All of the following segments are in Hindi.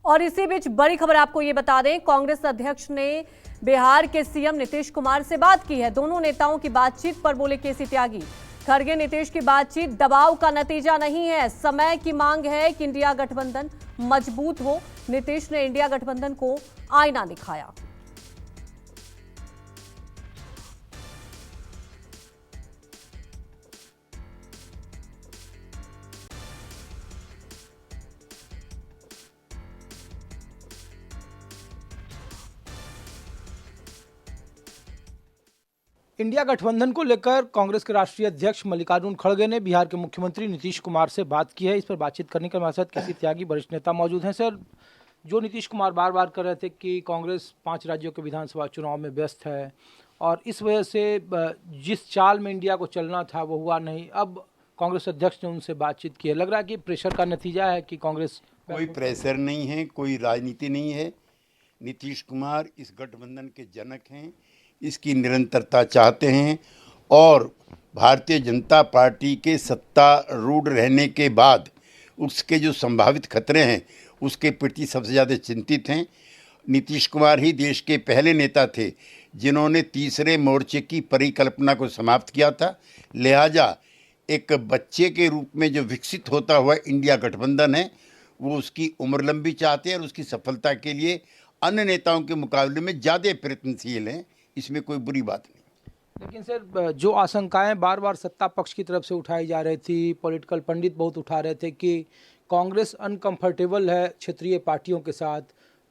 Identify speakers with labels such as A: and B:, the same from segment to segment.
A: और इसी बीच बड़ी खबर आपको ये बता दें, कांग्रेस अध्यक्ष ने बिहार के सीएम नीतीश कुमार से बात की है। दोनों नेताओं की बातचीत पर बोले केसी त्यागी, खड़गे नीतीश की बातचीत दबाव का नतीजा नहीं है, समय की मांग है कि इंडिया गठबंधन मजबूत हो। नीतीश ने इंडिया गठबंधन को आईना दिखाया।
B: इंडिया गठबंधन को लेकर कांग्रेस के राष्ट्रीय अध्यक्ष मल्लिकार्जुन खड़गे ने बिहार के मुख्यमंत्री नीतीश कुमार से बात की है। इस पर बातचीत करने के हमारे साथ केसी त्यागी वरिष्ठ नेता मौजूद हैं। सर, जो नीतीश कुमार बार बार कर रहे थे कि कांग्रेस 5 राज्यों के विधानसभा चुनाव में व्यस्त है और इस वजह से जिस चाल में इंडिया को चलना था वो हुआ नहीं, अब कांग्रेस अध्यक्ष ने उनसे बातचीत की है। लग रहा है कि प्रेशर का नतीजा है कि कांग्रेस।
C: कोई प्रेशर नहीं है, कोई राजनीति नहीं है। नीतीश कुमार इस गठबंधन के जनक हैं, इसकी निरंतरता चाहते हैं और भारतीय जनता पार्टी के सत्तारूढ़ रहने के बाद उसके जो संभावित खतरे हैं उसके प्रति सबसे ज़्यादा चिंतित हैं। नीतीश कुमार ही देश के पहले नेता थे जिन्होंने तीसरे मोर्चे की परिकल्पना को समाप्त किया था। लिहाजा एक बच्चे के रूप में जो विकसित होता हुआ इंडिया गठबंधन है वो उसकी उम्र लंबी चाहते हैं और उसकी सफलता के लिए अन्य नेताओं के मुकाबले में ज़्यादा प्रयत्नशील हैं। इसमें कोई बुरी बात नहीं।
B: लेकिन सर, जो आशंकाएं बार बार सत्ता पक्ष की तरफ से उठाई जा रही थी, पॉलिटिकल पंडित बहुत उठा रहे थे कि कांग्रेस अनकंफर्टेबल है क्षेत्रीय पार्टियों के साथ।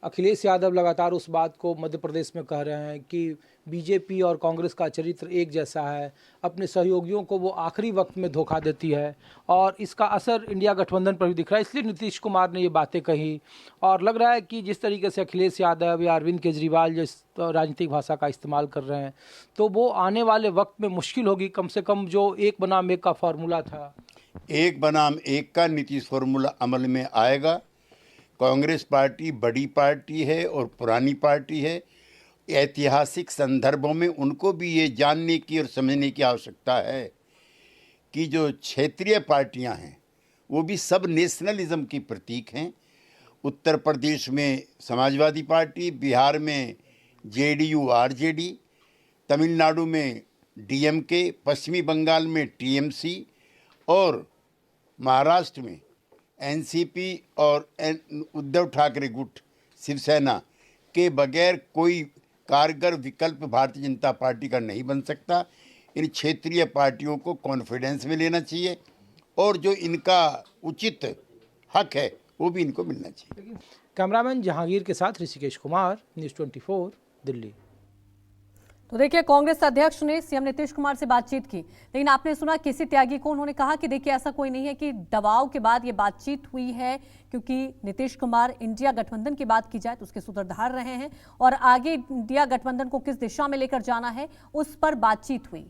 B: अखिलेश यादव लगातार उस बात को मध्य प्रदेश में कह रहे हैं कि बीजेपी और कांग्रेस का चरित्र एक जैसा है, अपने सहयोगियों को वो आखिरी वक्त में धोखा देती है और इसका असर इंडिया गठबंधन पर भी दिख रहा है। इसलिए नीतीश कुमार ने ये बातें कही और लग रहा है कि जिस तरीके से अखिलेश यादव या अरविंद केजरीवाल जिस राजनीतिक भाषा का इस्तेमाल कर रहे हैं तो वो आने वाले वक्त में मुश्किल होगी। कम से कम जो 1 बनाम 1 का फार्मूला था,
C: 1 बनाम 1 का नीतीश फार्मूला अमल में आएगा। कांग्रेस पार्टी बड़ी पार्टी है और पुरानी पार्टी है। ऐतिहासिक संदर्भों में उनको भी ये जानने की और समझने की आवश्यकता है कि जो क्षेत्रीय पार्टियां हैं वो भी सब नेशनलिज्म की प्रतीक हैं। उत्तर प्रदेश में समाजवादी पार्टी, बिहार में जेडीयू आरजेडी, तमिलनाडु में डीएमके, पश्चिमी बंगाल में टीएमसी और महाराष्ट्र में एनसीपी और उद्धव ठाकरे गुट शिवसेना के बगैर कोई कारगर विकल्प भारतीय जनता पार्टी का नहीं बन सकता। इन क्षेत्रीय पार्टियों को कॉन्फिडेंस में लेना चाहिए और जो इनका उचित हक है वो भी इनको मिलना चाहिए।
B: कैमरामैन जहांगीर के साथ ऋषिकेश कुमार, न्यूज़ 24 दिल्ली।
A: तो देखिए, कांग्रेस अध्यक्ष ने सीएम नीतीश कुमार से बातचीत की, लेकिन आपने सुना केसी त्यागी को, उन्होंने कहा कि देखिए ऐसा कोई नहीं है कि दबाव के बाद ये बातचीत हुई है, क्योंकि नीतीश कुमार इंडिया गठबंधन की बात की जाए तो उसके सूत्रधार रहे हैं और आगे इंडिया गठबंधन को किस दिशा में लेकर जाना है उस पर बातचीत हुई।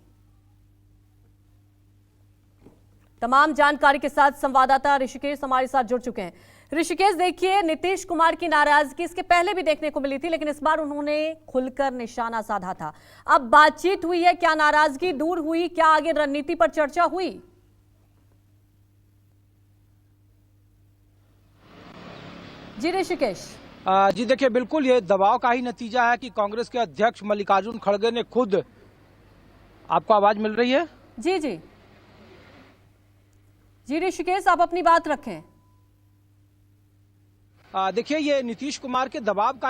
A: तमाम जानकारी के साथ संवाददाता ऋषिकेश हमारे साथ जुड़ चुके हैं। ऋषिकेश, देखिए नीतीश कुमार की नाराजगी इसके पहले भी देखने को मिली थी, लेकिन इस बार उन्होंने खुलकर निशाना साधा था। अब बातचीत हुई है, क्या नाराजगी दूर हुई, क्या आगे रणनीति पर चर्चा हुई? जी ऋषिकेश।
B: जी देखिए, बिल्कुल ये दबाव का ही नतीजा है कि कांग्रेस के अध्यक्ष मल्लिकार्जुन खड़गे ने खुद, आपको आवाज मिल रही है?
A: जी जी जी ऋषिकेश, आप अपनी बात रखें।
B: देखिए, ये नीतीश कुमार के दबाव का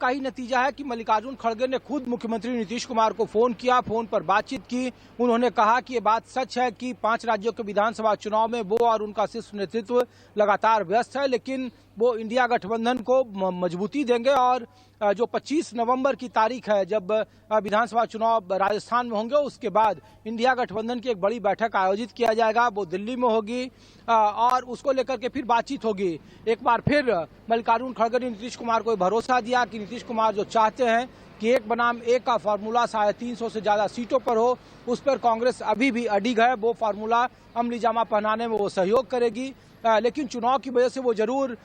B: ही नतीजा है कि मल्लिकार्जुन खड़गे ने खुद मुख्यमंत्री नीतीश कुमार को फोन किया, फोन पर बातचीत की। उन्होंने कहा कि ये बात सच है कि 5 राज्यों के विधानसभा चुनाव में वो और उनका शीर्ष नेतृत्व लगातार व्यस्त है, लेकिन वो इंडिया गठबंधन को मजबूती देंगे और जो 25 नवंबर की तारीख है जब विधानसभा चुनाव राजस्थान में होंगे, उसके बाद इंडिया गठबंधन की एक बड़ी बैठक आयोजित किया जाएगा, वो दिल्ली में होगी और उसको लेकर के फिर बातचीत होगी। एक बार फिर मल्लिकार्जुन खड़गे ने नीतीश कुमार को भरोसा दिया कि नीतीश कुमार जो चाहते हैं कि 1 बनाम 1 का फार्मूला 350 से ज्यादा सीटों पर हो, उस पर कांग्रेस अभी भी अडिग है। वो फार्मूला अमली जामा पहनाने में वो सहयोग करेगी, लेकिन चुनाव की वजह से वो जरूर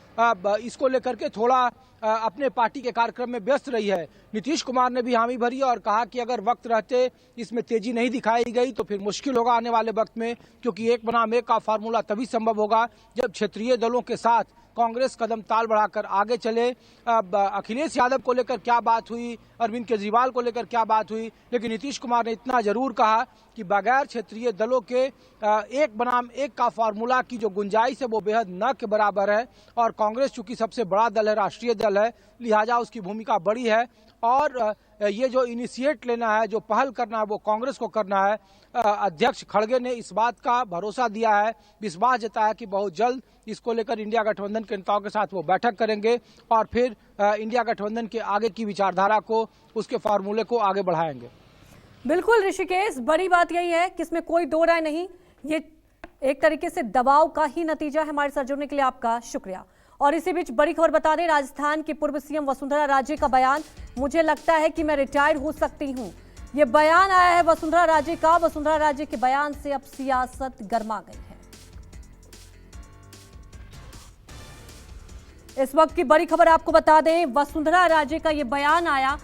B: इसको लेकर के थोड़ा अपने पार्टी के कार्यक्रम में व्यस्त रही है। नीतीश कुमार ने भी हामी भरी और कहा कि अगर वक्त रहते इसमें तेजी नहीं दिखाई गई तो फिर मुश्किल होगा आने वाले वक्त में, क्योंकि 1 बनाम 1 का फार्मूला तभी संभव होगा जब क्षेत्रीय दलों के साथ कांग्रेस कदम ताल बढ़ाकर आगे चले। अब अखिलेश यादव को लेकर क्या बात हुई, अरविंद केजरीवाल को लेकर क्या बात हुई, लेकिन नीतीश कुमार ने इतना जरूर कहा कि बगैर क्षेत्रीय दलों के 1 बनाम 1 का फार्मूला की जो गुंजाइश है वो बेहद न के बराबर है। और कांग्रेस चूंकि सबसे बड़ा दल है, राष्ट्रीय दल है, लिहाजा उसकी भूमिका बड़ी है और ये जो इनिशिएट लेना है, जो पहल करना है वो कांग्रेस को करना है। अध्यक्ष खड़गे ने इस बात का भरोसा दिया है, विश्वास जताया कि बहुत जल्द इसको लेकर इंडिया गठबंधन के नेताओं के साथ वो बैठक करेंगे और फिर इंडिया गठबंधन के आगे की विचारधारा को, उसके फार्मूले को आगे बढ़ाएंगे।
A: बिल्कुल ऋषिकेश, बड़ी बात यही है कि इसमें कोई दो राय नहीं, ये एक तरीके से दबाव का ही नतीजा है। हमारे साथ जुड़ने के लिए आपका शुक्रिया। और इसी बीच बड़ी खबर बता दें, राजस्थान की पूर्व सीएम वसुंधरा राजे का बयान, मुझे लगता है कि मैं रिटायर हो सकती हूं। ये बयान आया है वसुंधरा राजे का। वसुंधरा राजे के बयान से अब सियासत गर्मा गई है। इस वक्त की बड़ी खबर आपको बता दें, वसुंधरा राजे का ये बयान आया,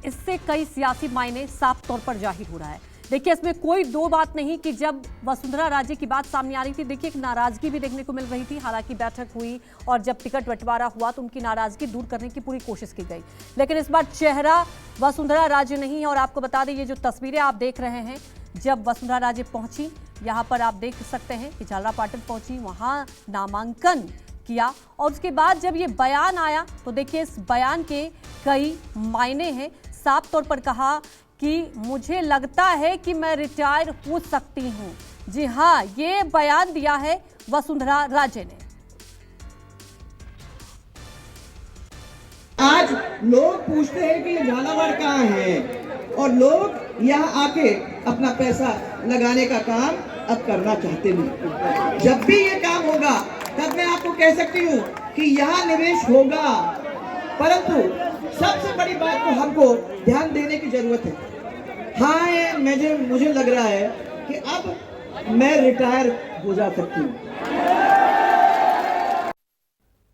A: इससे कई सियासी मायने साफ तौर पर जाहिर हो रहा है। देखिए, इसमें कोई दो बात नहीं कि जब वसुंधरा राजे की बात सामने आ रही थी, देखिए एक नाराजगी भी देखने को मिल रही थी। हालांकि बैठक हुई और जब टिकट बंटवारा हुआ तो उनकी नाराजगी दूर करने की पूरी कोशिश की गई, लेकिन इस बार चेहरा वसुंधरा राजे नहीं है। और आपको बता दें, ये जो तस्वीरें आप देख रहे हैं, जब वसुंधरा राजे पहुंची, यहाँ पर आप देख सकते हैं कि झालरापाटन पहुंची, वहां नामांकन किया और उसके बाद जब ये बयान आया तो देखिए इस बयान के कई मायने हैं। साफ तौर पर कहा कि मुझे लगता है कि मैं रिटायर हो सकती हूं। जी हां, ये बयान दिया है वसुंधरा राजे ने।
D: आज लोग पूछते हैं कि झालावाड़ कहाँ है और लोग यहाँ आके अपना पैसा लगाने का काम अब करना चाहते हैं। जब भी ये काम होगा तब मैं आपको कह सकती हूँ कि यहाँ निवेश होगा, परंतु सबसे बड़ी बात को हमको ध्यान देने की जरूरत है। हाँ, मुझे लग रहा है कि अब मैं रिटायर हो जा सकती हूँ।